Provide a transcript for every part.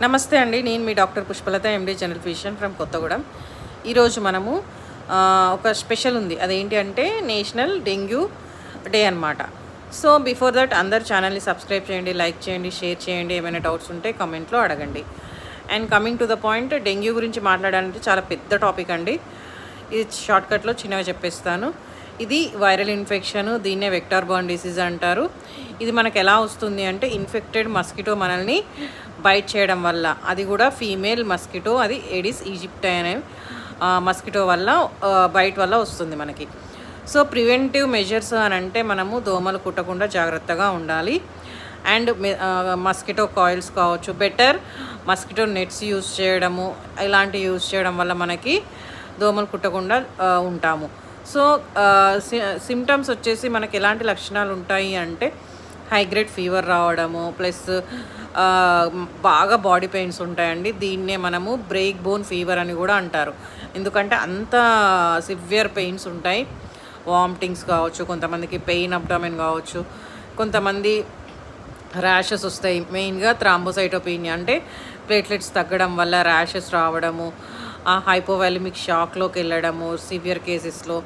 నమస్తే అండి. నేను మీ doctor Pushpalatha, MD general physician from Kothagudem. ఈరోజు మనము ఒక స్పెషల్ ఉంది. అదేంటి అంటే నేషనల్ డెంగ్యూ డే అనమాట. సో బిఫోర్ దట్ అందరు ఛానల్ని సబ్స్క్రైబ్ చేయండి, లైక్ చేయండి, షేర్ చేయండి. ఏమైనా డౌట్స్ ఉంటే కామెంట్లో అడగండి. And coming to the point, dengue గురించి మాట్లాడాలంటే చాలా పెద్ద టాపిక్ అండి. ఇది షార్ట్కట్లో చిన్నగా చెప్పేస్తాను. ఇది వైరల్ ఇన్ఫెక్షన్, దీన్నే వెక్టార్ బార్న్ డిసీజ్ అంటారు. ఇది మనకు ఎలా వస్తుంది అంటే ఇన్ఫెక్టెడ్ మస్కిటో మనల్ని బైట్ చేయడం వల్ల, అది కూడా ఫీమేల్ మస్కిటో, అది ఎడిస్ ఈజిప్టై అనే మస్కిటో వల్ల బైట్ వల్ల వస్తుంది మనకి. సో ప్రివెంటివ్ మెజర్స్ అని అంటే మనము దోమలు కుట్టకుండా జాగ్రత్తగా ఉండాలి. అండ్ మస్కిటో కాయిల్స్ కావచ్చు, బెటర్ మస్కిటో నెట్స్ యూస్ చేయడము, ఇలాంటివి యూస్ చేయడం వల్ల మనకి దోమలు కుట్టకుండా ఉంటాము. సో సిమ్టమ్స్ వచ్చేసి మనకి ఎలాంటి లక్షణాలు ఉంటాయి అంటే హై గ్రేడ్ ఫీవర్ రావడము, ప్లస్ బాగా బాడీ పెయిన్స్ ఉంటాయండి. దీన్నే మనము బ్రేక్ బోన్ ఫీవర్ అని కూడా అంటారు. ఎందుకంటే అంత సివియర్ పెయిన్స్ ఉంటాయి. వామిటింగ్స్ కావచ్చు, కొంతమందికి పెయిన్ అబ్డామెన్ కావచ్చు, కొంతమంది ర్యాషెస్ వస్తాయి. మెయిన్గా థ్రాంబోసైటోపీనియా అంటే ప్లేట్లెట్స్ తగ్గడం వల్ల ర్యాషెస్ రావడము, హైపోవాలిమిక్ షాక్లోకి వెళ్ళడము సివియర్ కేసెస్లో.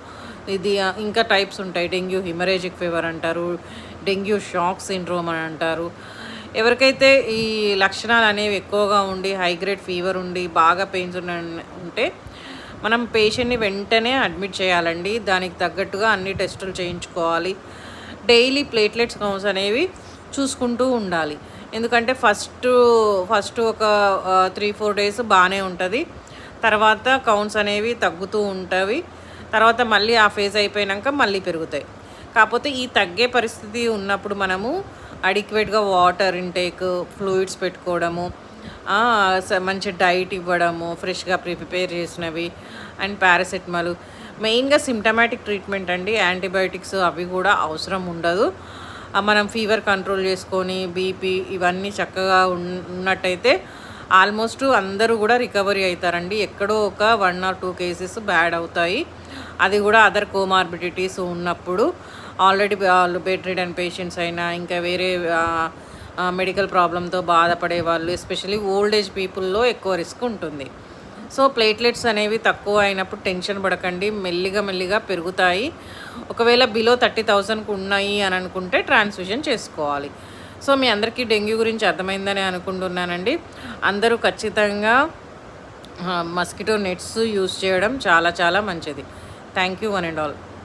ఇది ఇంకా టైప్స్ ఉంటాయి. డెంగ్యూ హిమరేజిక్ ఫీవర్ అంటారు, డెంగ్యూ షాక్ సిండ్రోమ్ అని అంటారు. ఎవరికైతే ఈ లక్షణాలు అనేవి ఎక్కువగా ఉండి హై గ్రేడ్ ఫీవర్ ఉండి బాగా పెయిన్స్ ఉంటే మనం పేషెంట్ని వెంటనే అడ్మిట్ చేయాలండి. దానికి తగ్గట్టుగా అన్ని టెస్టులు చేయించుకోవాలి. డైలీ ప్లేట్లెట్స్ కౌంట్స్ అనేవి చూసుకుంటూ ఉండాలి. ఎందుకంటే ఫస్ట్ ఒక 3-4 డేస్ బాగానే ఉంటుంది. తర్వాత కౌంట్స్ అనేవి తగ్గుతూ ఉంటాయి. తర్వాత మళ్ళీ ఆ ఫేజ్ అయిపోయాక మళ్ళీ పెరుగుతాయి. కాకపోతే ఈ తగ్గే పరిస్థితి ఉన్నప్పుడు మనము అడిక్వేట్గా వాటర్ ఇంటేక్, ఫ్లూయిడ్స్ పెట్టుకోవడము, మంచి డైట్ ఇవ్వడము, ఫ్రెష్గా ప్రిపేర్ చేసినవి, అండ్ పారాసెటమాల్. మెయిన్గా సిమ్టమాటిక్ ట్రీట్మెంట్ అండి. యాంటీబయాటిక్స్ అవి కూడా అవసరం ఉండదు. మనం ఫీవర్ కంట్రోల్ చేసుకొని బీపీ ఇవన్నీ చక్కగా ఉన్నట్టయితే ఆల్మోస్ట్ అందరూ కూడా రికవరీ అవుతారండి. ఎక్కడో ఒక 1 or 2 కేసెస్ బ్యాడ్ అవుతాయి. అది కూడా అదర్ కోమార్బిడిటీస్ ఉన్నప్పుడు, ఆల్రెడీ వాళ్ళు బెడ్ రిడన్ పేషెంట్స్ అయినా, ఇంకా వేరే మెడికల్ ప్రాబ్లంతో బాధపడే వాళ్ళు, ఎస్పెషల్లీ ఓల్డ్ ఏజ్ పీపుల్లో ఎక్కువ రిస్క్ ఉంటుంది. సో ప్లేట్లెట్స్ అనేవి తక్కువ అయినప్పుడు టెన్షన్ పడకండి, మెల్లిగా పెరుగుతాయి. ఒకవేళ బిలో 30,000కు ఉన్నాయి అని అనుకుంటే ట్రాన్స్ఫ్యూజన్ చేసుకోవాలి. సో మీ అందరికీ డెంగ్యూ గురించి అర్థమైందని అనుకుంటున్నానండి. అందరూ ఖచ్చితంగా మస్కిటో నెట్స్ యూస్ చేయడం చాలా మంచిది. Thank you one and all.